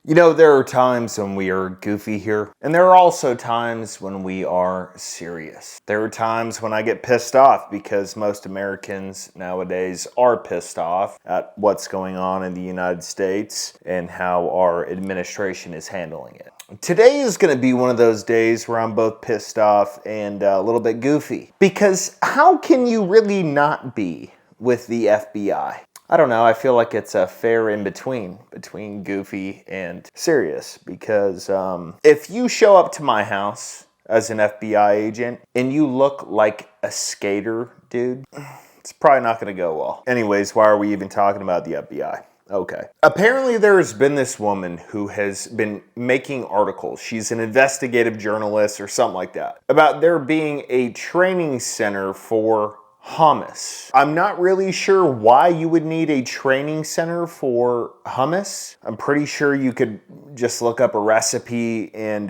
You know, there are times when we are goofy here, and there are also times when we are serious. There are times when I get pissed off because most Americans nowadays are pissed off at what's going on in the United States and how our administration is handling it. Today is going to be one of those days where I'm both pissed off and a little bit goofy. Because how can you really not be with the FBI? I don't know, I feel like it's a fair in between goofy and serious, because if you show up to my house as an FBI agent and you look like a skater, dude, it's probably not going to go well. Anyways, why are we even talking about the FBI? Okay. Apparently there's been this woman who has been making articles. She's an investigative journalist or something like that, about there being a training center for hummus. I'm not really sure why you would need a training center for hummus. I'm pretty sure you could just look up a recipe and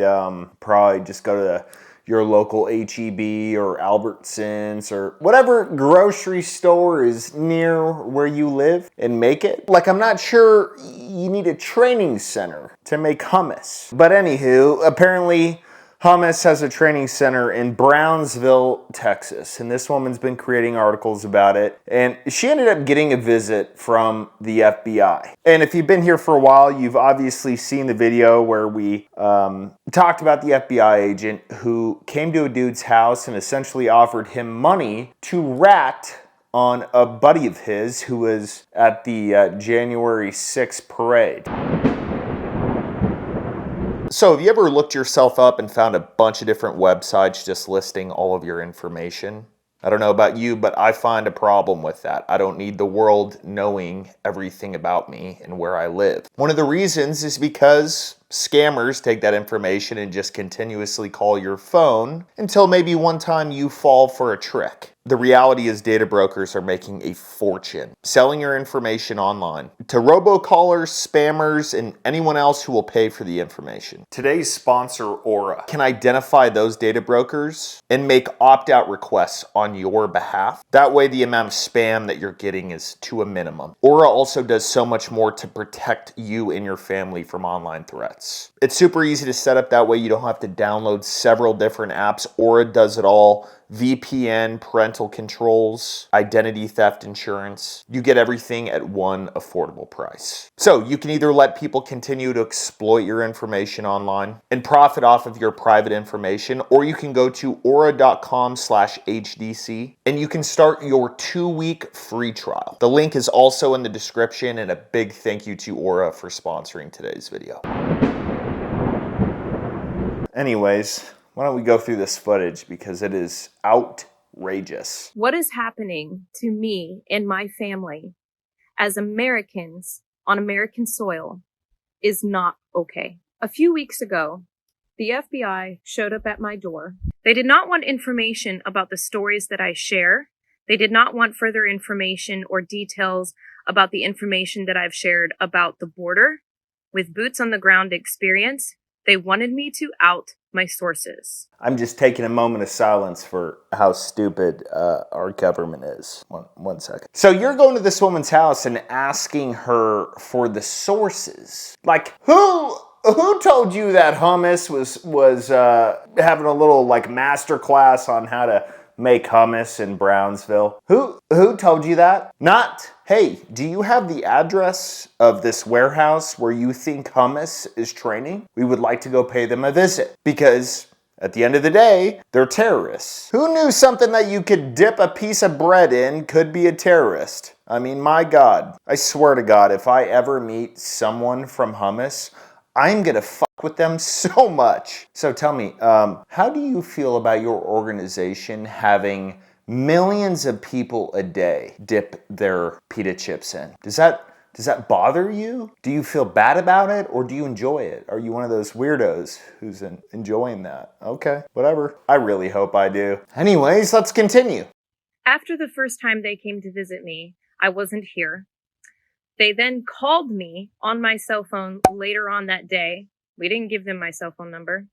probably just go to your local H-E-B or Albertsons or whatever grocery store is near where you live and make it. Like, I'm not sure you need a training center to make hummus. But anywho, apparently hummus has a training center in Brownsville, Texas, and this woman's been creating articles about it, and she ended up getting a visit from the FBI. And if you've been here for a while, you've obviously seen the video where we talked about the FBI agent who came to a dude's house and essentially offered him money to rat on a buddy of his who was at the January 6th parade. So have you ever looked yourself up and found a bunch of different websites just listing all of your information? I don't know about you, but I find a problem with that. I don't need the world knowing everything about me and where I live. One of the reasons is because scammers take that information and just continuously call your phone until maybe one time you fall for a trick. The reality is data brokers are making a fortune selling your information online to robocallers, spammers, and anyone else who will pay for the information. Today's sponsor, Aura, can identify those data brokers and make opt-out requests on your behalf. That way the amount of spam that you're getting is to a minimum. Aura also does so much more to protect you and your family from online threats. It's super easy to set up, that way you don't have to download several different apps. Aura does it all. VPN, parental controls, identity theft insurance. You get everything at one affordable price. So you can either let people continue to exploit your information online and profit off of your private information, or you can go to aura.com/HDC and you can start your 2-week free trial. The link is also in the description, and a big thank you to Aura for sponsoring today's video. Anyways, why don't we go through this footage, because it is outrageous. What is happening to me and my family as Americans on American soil is not okay. A few weeks ago, the FBI showed up at my door. They did not want information about the stories that I share. They did not want further information or details about the information that I've shared about the border with boots on the ground experience. They wanted me to out my sources. I'm just taking a moment of silence for how stupid our government is. One second. So you're going to this woman's house and asking her for the sources. Like, who told you that hummus was having a little like master class on how to make hummus in Brownsville? Who told you that? Not, hey, do you have the address of this warehouse where you think hummus is training? We would like to go pay them a visit. Because at the end of the day, they're terrorists. Who knew something that you could dip a piece of bread in could be a terrorist? I mean, my God. I swear to God, if I ever meet someone from hummus, I'm gonna fuck with them so much. So tell me, how do you feel about your organization having millions of people a day dip their pita chips in? Does that bother you? Do you feel bad about it, or do you enjoy it? Are you one of those weirdos who's enjoying that? Okay, whatever. I really hope I do. Anyways, let's continue. After the first time they came to visit me, I wasn't here. They then called me on my cell phone later on that day. We didn't give them my cell phone number.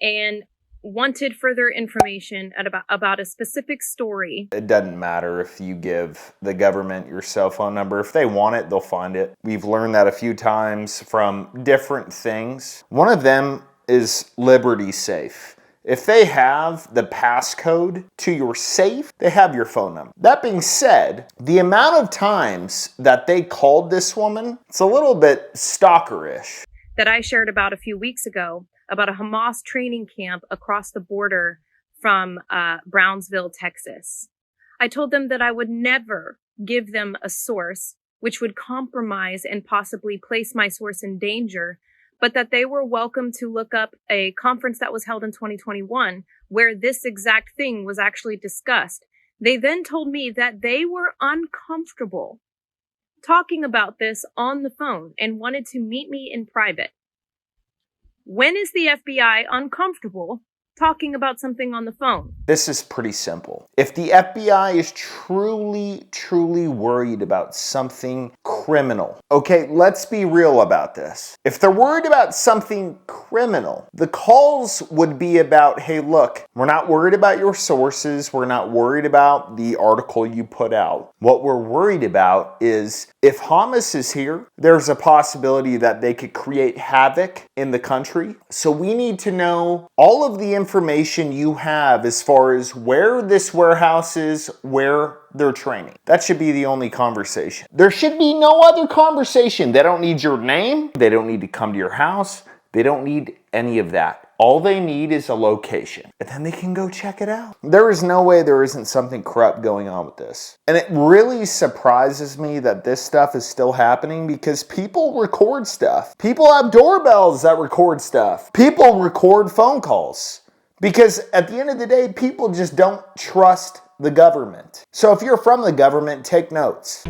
And wanted further information about a specific story. It doesn't matter if you give the government your cell phone number. If they want it, they'll find it. We've learned that a few times from different things. One of them is Liberty Safe. If they have the passcode to your safe, they have your phone number. That being said, the amount of times that they called this woman, it's a little bit stalkerish. That I shared about a few weeks ago about a Hamas training camp across the border from Brownsville, Texas. I told them that I would never give them a source which would compromise and possibly place my source in danger, but that they were welcome to look up a conference that was held in 2021 where this exact thing was actually discussed. They then told me that they were uncomfortable talking about this on the phone and wanted to meet me in private. When is the FBI uncomfortable talking about something on the phone? This is pretty simple. If the FBI is truly worried about something criminal, okay, let's be real about this. If they're worried about something criminal, the calls would be about, hey, look, we're not worried about your sources. We're not worried about the article you put out. What we're worried about is if Hamas is here, there's a possibility that they could create havoc in the country. So we need to know all of the information you have as far as where this warehouse is, where they're training. That should be the only conversation. There should be no other conversation. They don't need your name. They don't need to come to your house. They don't need any of that. All they need is a location, and then they can go check it out. There is no way there isn't something corrupt going on with this. And it really surprises me that this stuff is still happening because people record stuff. People have doorbells that record stuff. People record phone calls because at the end of the day, people just don't trust the government. So if you're from the government, take notes.